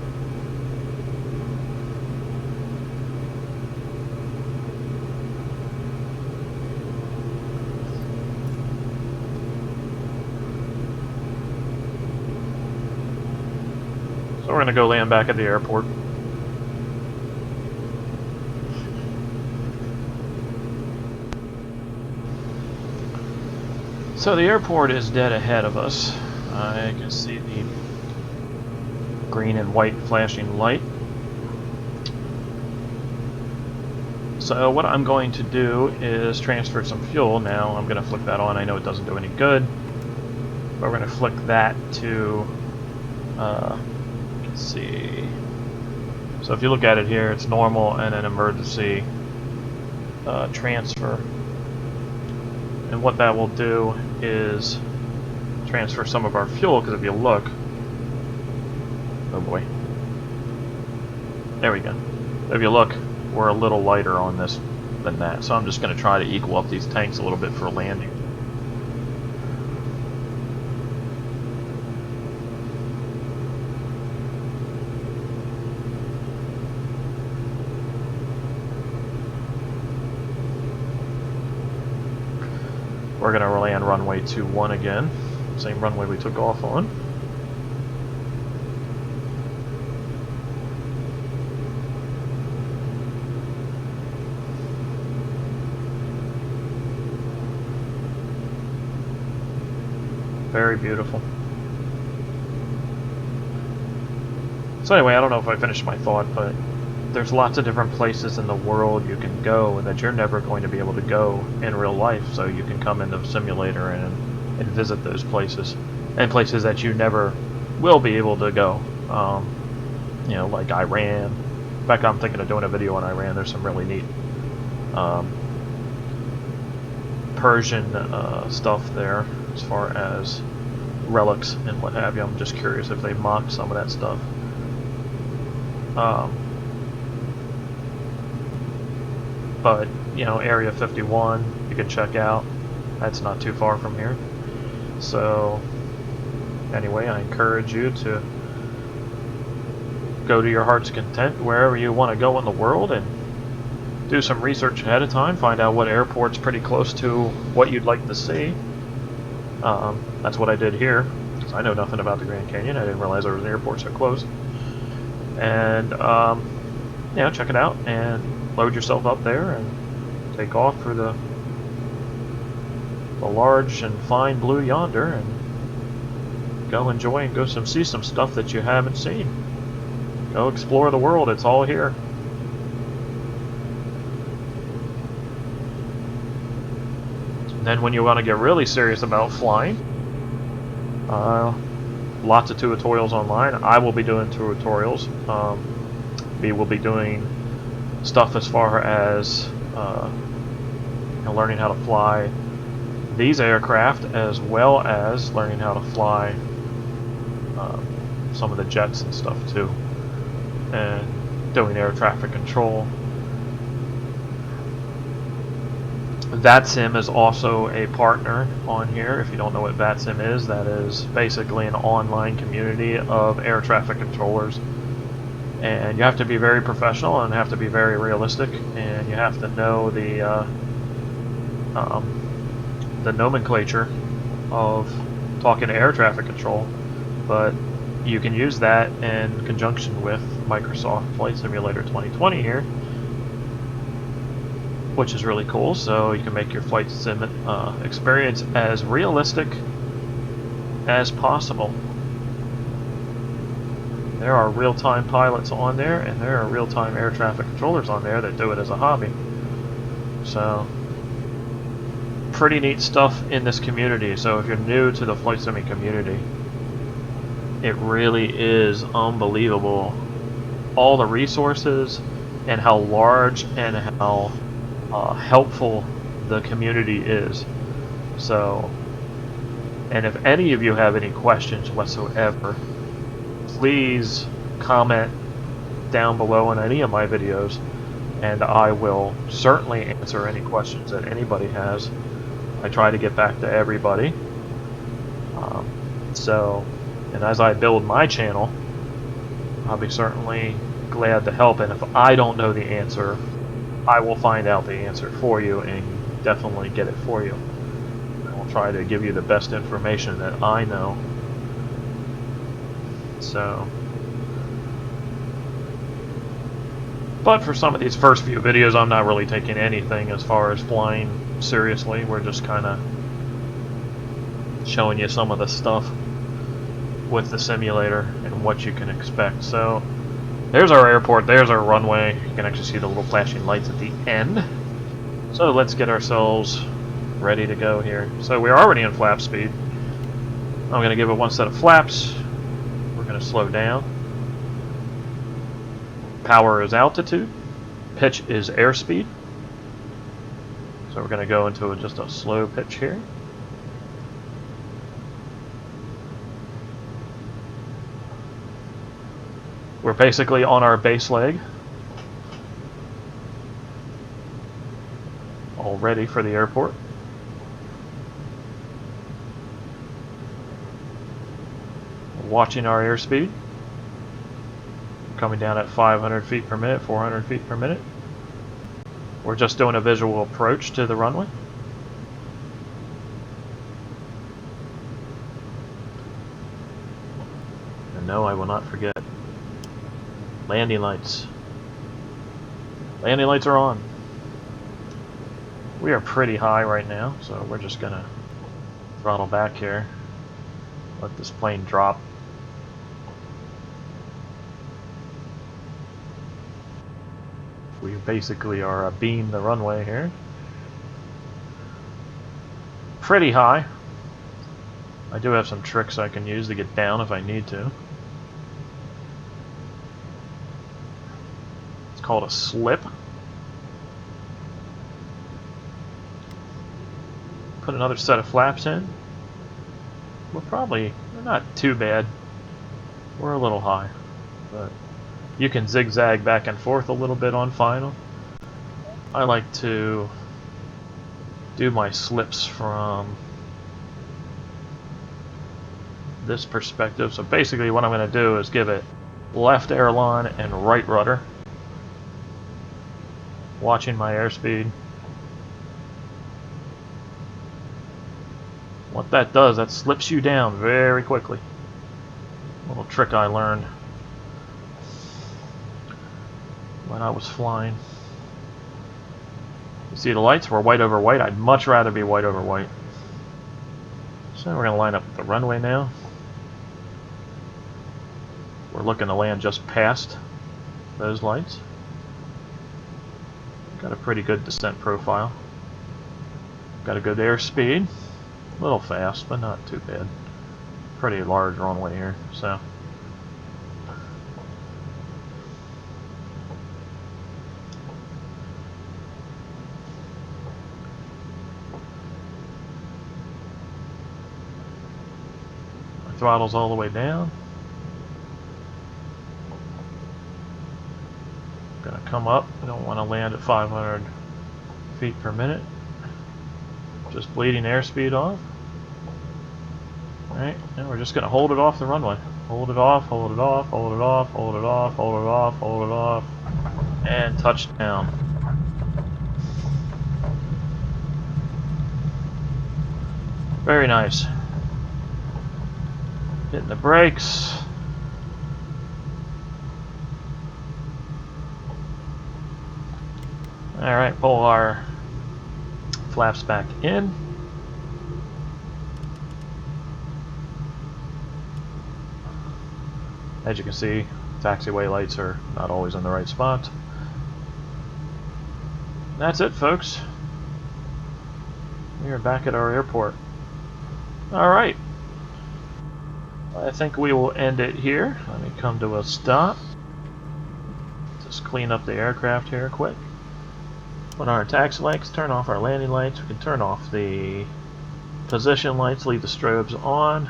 So we're going to go land back at the airport. So the airport is dead ahead of us. I can see the green and white flashing light. So what I'm going to do is transfer some fuel. Now I'm going to flick that on. I know it doesn't do any good, but we're going to flick that to let's see. So if you look at it here, it's normal and an emergency transfer. And what that will do is transfer some of our fuel, because if you look, oh boy, there we go. If you look, we're a little lighter on this than that. So I'm just going to try to equal up these tanks a little bit for landing. We're going to land runway 21 again, same runway we took off on. Very beautiful. So anyway, I don't know if I finished my thought, but there's lots of different places in the world you can go that you're never going to be able to go in real life, so you can come into the simulator and visit those places, and places that you never will be able to go. You know, like Iran. In fact, I'm thinking of doing a video on Iran. There's some really neat Persian stuff there as far as relics and what have you. I'm just curious if they mocked some of that stuff. But, you know, Area 51 you can check out. That's not too far from here. So anyway, I encourage you to go to your heart's content wherever you want to go in the world, and do some research ahead of time. Find out what airport's pretty close to what you'd like to see. That's what I did here, because I know nothing about the Grand Canyon. I didn't realize there was an airport so close. And you know, check it out and load yourself up there and take off for the large and fine blue yonder, and go enjoy and go see some stuff that you haven't seen. Go explore the world. It's all here. Then when you want to get really serious about flying, lots of tutorials online. I will be doing tutorials. We will be doing stuff as far as you know, learning how to fly these aircraft, as well as learning how to fly some of the jets and stuff too, and doing air traffic control. VATSIM is also a partner on here. If you don't know what VATSIM is, that is basically an online community of air traffic controllers. And you have to be very professional and have to be very realistic, and you have to know the nomenclature of talking to air traffic control. But you can use that in conjunction with Microsoft Flight Simulator 2020 here which is really cool. So you can make your flight sim experience as realistic as possible. There are real-time pilots on there, and there are real-time air traffic controllers on there that do it as a hobby. So, pretty neat stuff in this community. So if you're new to the flight simming community, it really is unbelievable. All the resources and how large and how helpful the community is. So, and if any of you have any questions whatsoever, please comment down below in any of my videos, and I will certainly answer any questions that anybody has. I try to get back to everybody. And as I build my channel, I'll be certainly glad to help, and if I don't know the answer, I will find out the answer for you and definitely get it for you. I'll try to give you the best information that I know. So, but for some of these first few videos, I'm not really taking anything as far as flying seriously. We're just kind of showing you some of the stuff with the simulator and what you can expect. So, there's our airport, there's our runway. You can actually see the little flashing lights at the end. So let's get ourselves ready to go here. So we're already in flap speed. I'm going to give it one set of flaps. We're going to slow down. Power is altitude. Pitch is airspeed. So we're going to go into just a slow pitch here. We're basically on our base leg. All ready for the airport. Watching our airspeed. Coming down at 500 feet per minute, 400 feet per minute. We're just doing a visual approach to the runway. And no, I will not forget. Landing lights. Landing lights are on. We are pretty high right now, so we're just gonna throttle back here. Let this plane drop. We basically are beam the runway here. Pretty high. I do have some tricks I can use to get down if I need to. Called a slip. Put another set of flaps in. We're not too bad. We're a little high, but you can zigzag back and forth a little bit on final. I like to do my slips from this perspective. So basically what I'm going to do is give it left aileron and right rudder. Watching my airspeed. What that does, that slips you down very quickly. A little trick I learned when I was flying. You see the lights? We're white over white. I'd much rather be white over white. So we're going to line up the runway now. We're looking to land just past those lights. Got a pretty good descent profile. Got a good airspeed. A little fast, but not too bad. Pretty large runway here, so. My throttle's all the way down. Gonna come up. I don't want to land at 500 feet per minute. Just bleeding airspeed off. Alright, and we're just gonna hold it off the runway. Hold it off, hold it off, hold it off, hold it off, hold it off, hold it off, and touchdown. Very nice. Hitting the brakes. Alright, pull our flaps back in. As you can see, taxiway lights are not always in the right spot. That's it, folks. We are back at our airport. Alright. I think we will end it here. Let me come to a stop. Just clean up the aircraft here quick. Put our taxi lights, turn off our landing lights. We can turn off the position lights, leave the strobes on.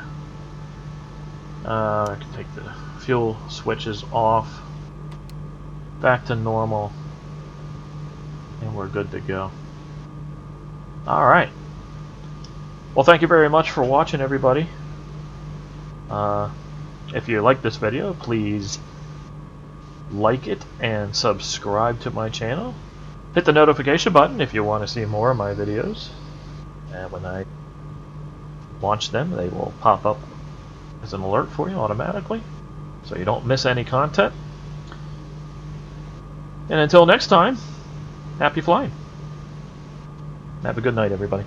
I can take the fuel switches off. Back to normal. And we're good to go. Alright. Well, thank you very much for watching, everybody. If you like this video, please like it and subscribe to my channel. Hit the notification button if you want to see more of my videos. And when I launch them, they will pop up as an alert for you automatically, so you don't miss any content. And until next time, happy flying. Have a good night, everybody.